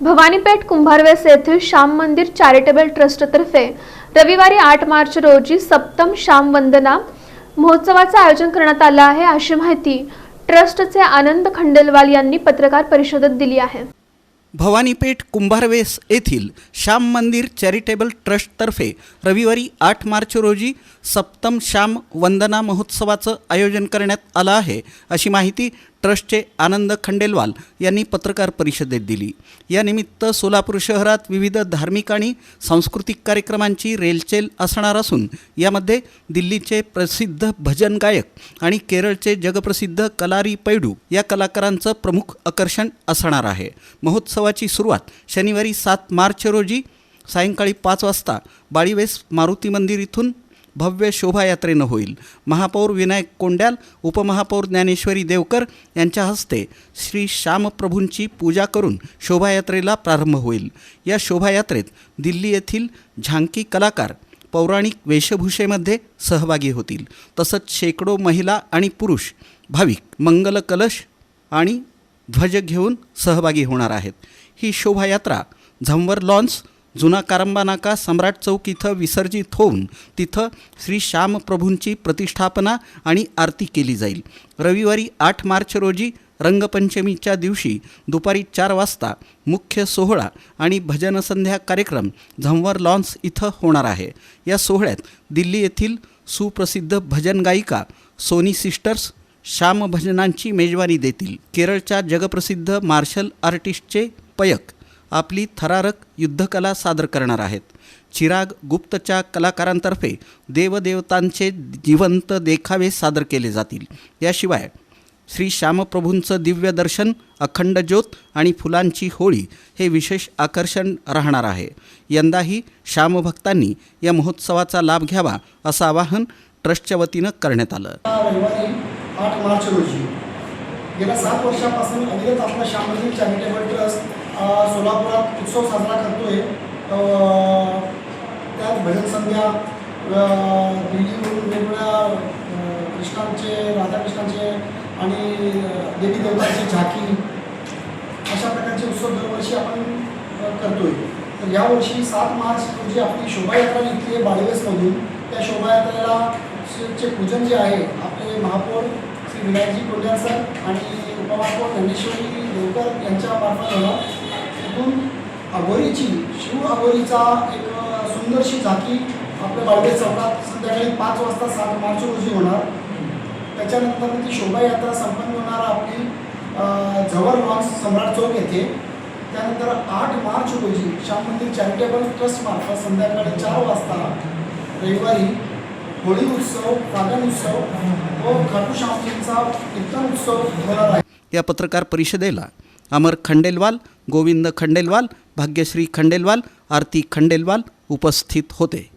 भवानीपेठ कुंभारवेस येथील श्याम मंदिर चॅरिटेबल ट्रस्टतर्फे रविवारी 8 मार्च रोजी सप्तम श्याम वंदना महोत्सवाचे आयोजन करण्यात आले आहे, अशी माहिती ट्रस्टचे आनंद खंडेलवाल यांनी पत्रकार परिषदेत दिली आहे। भवानीपेठ कुंभारवेस येथील श्याम मंदिर चॅरिटेबल ट्रस्टतर्फे रविवारी 8 मार्च रोजी सप्तम श्याम वंदना महोत्सवाचं आयोजन करण्यात आलं आहे, अशी माहिती ट्रस्टचे आनंद खंडेलवाल यांनी पत्रकार परिषदेत दिली। या निमित्त सोलापूर शहरात विविध धार्मिक आणि सांस्कृतिक कार्यक्रमांची रेलचेल असणार असून यामध्ये दिल्लीचे प्रसिद्ध भजन गायक आणि केरळचे जगप्रसिद्ध कलारी पैडू या कलाकारांचं प्रमुख आकर्षण असणार आहे। महोत्सवाची सुरुवात शनिवारी 7 मार्च रोजी सायंकाळी 5 वाजता बाळीवेस मारुती मंदिर इथून भव्य शोभायात्रेनं होईल। महापौर विनायक कोंड्याल, उपमहापौर ज्ञानेश्वरी देवकर यांच्या हस्ते श्री श्यामप्रभूंची पूजा करून शोभायात्रेला प्रारंभ होईल। या शोभायात्रेत दिल्ली येथील झांकी कलाकार पौराणिक वेशभूषेमध्ये सहभागी होतील। तसंच शेकडो महिला आणि पुरुष भाविक मंगल कलश आणि ध्वज घेऊन सहभागी होणार आहेत। ही शोभायात्रा झंवर लॉन्स जुना कारंबा नाका सम्राट चौक इथं विसर्जित होऊन तिथं श्री श्यामप्रभूंची प्रतिष्ठापना आणि आरती केली जाईल। रविवारी 8 मार्च रोजी रंगपंचमीच्या दिवशी दुपारी 4 वाजता मुख्य सोहळा आणि भजन संध्या कार्यक्रम झंवर लॉन्स इथं होणार आहे। या सोहळ्यात दिल्ली येथील सुप्रसिद्ध भजन गायिका सोनी सिस्टर्स श्याम भजनांची मेजवानी देतील। केरळच्या जगप्रसिद्ध मार्शल आर्टिस्टचे पयक आपली थरारक युद्धकला सादर करणार आहेत। चिराग गुप्तच्या कलाकारांतर्फे देवदेवतांचे जिवंत देखावे सादर केले जातील। याशिवाय श्री श्यामप्रभूंचं दिव्य दर्शन, अखंड ज्योत आणि फुलांची होळी हे विशेष आकर्षण राहणार आहे। यंदाही श्यामभक्तांनी या महोत्सवाचा लाभ घ्यावा असं आवाहन ट्रस्टच्या वतीनं करण्यात आलं। रविवारी 8 मार्च रोजी गेल्या 7 वर्षापासून अविरत आपला श्याम मंदिर चॅरिटेबल ट्रस्ट सोलापुरात उत्सव साजरा करतोय। त्यात भजन संध्या, दिल्लीवरून वेगवेगळ्या कृष्णांचे, राधाकृष्णांचे आणि देवी देवतांची झाकी अशा प्रकारचे उत्सव दरवर्षी आपण करतोय। तर यावर्षी 7 मार्च रोजी आपली शोभायात्रा निघते आहे बाळीवेसमधून। त्या शोभायात्रेला चे पूजन जे आहे आपले महापौर श्री विनायकजी कोंड्याल सर आणि उपमहापौर ज्ञानेश्वरी देवकर यांच्या मार्फत होणार। तिथून अघोरीची शिव अघोरीचा एक सुंदरशी झाकी आपल्या बाळीवेस चौकात संध्याकाळी 5 वाजता 7 मार्च रोजी होणार। त्याच्यानंतर ती शोभायात्रा संपन्न होणार आपली झंवर लॉन्स सम्राट चौक येथे। त्यानंतर 8 मार्च रोजी श्याम मंदिर चॅरिटेबल ट्रस्ट मार्फत संध्याकाळी 4 वाजता रविवारी होळी उत्सव, फागण उत्सव व खाटू श्यामजींचा कीर्तन उत्सव होणार आहे। या पत्रकार परिषदेला अमर खंडेलवाल, गोविंद खंडेलवाल, भाग्यश्री खंडेलवाल, आरती खंडेलवाल उपस्थित होते।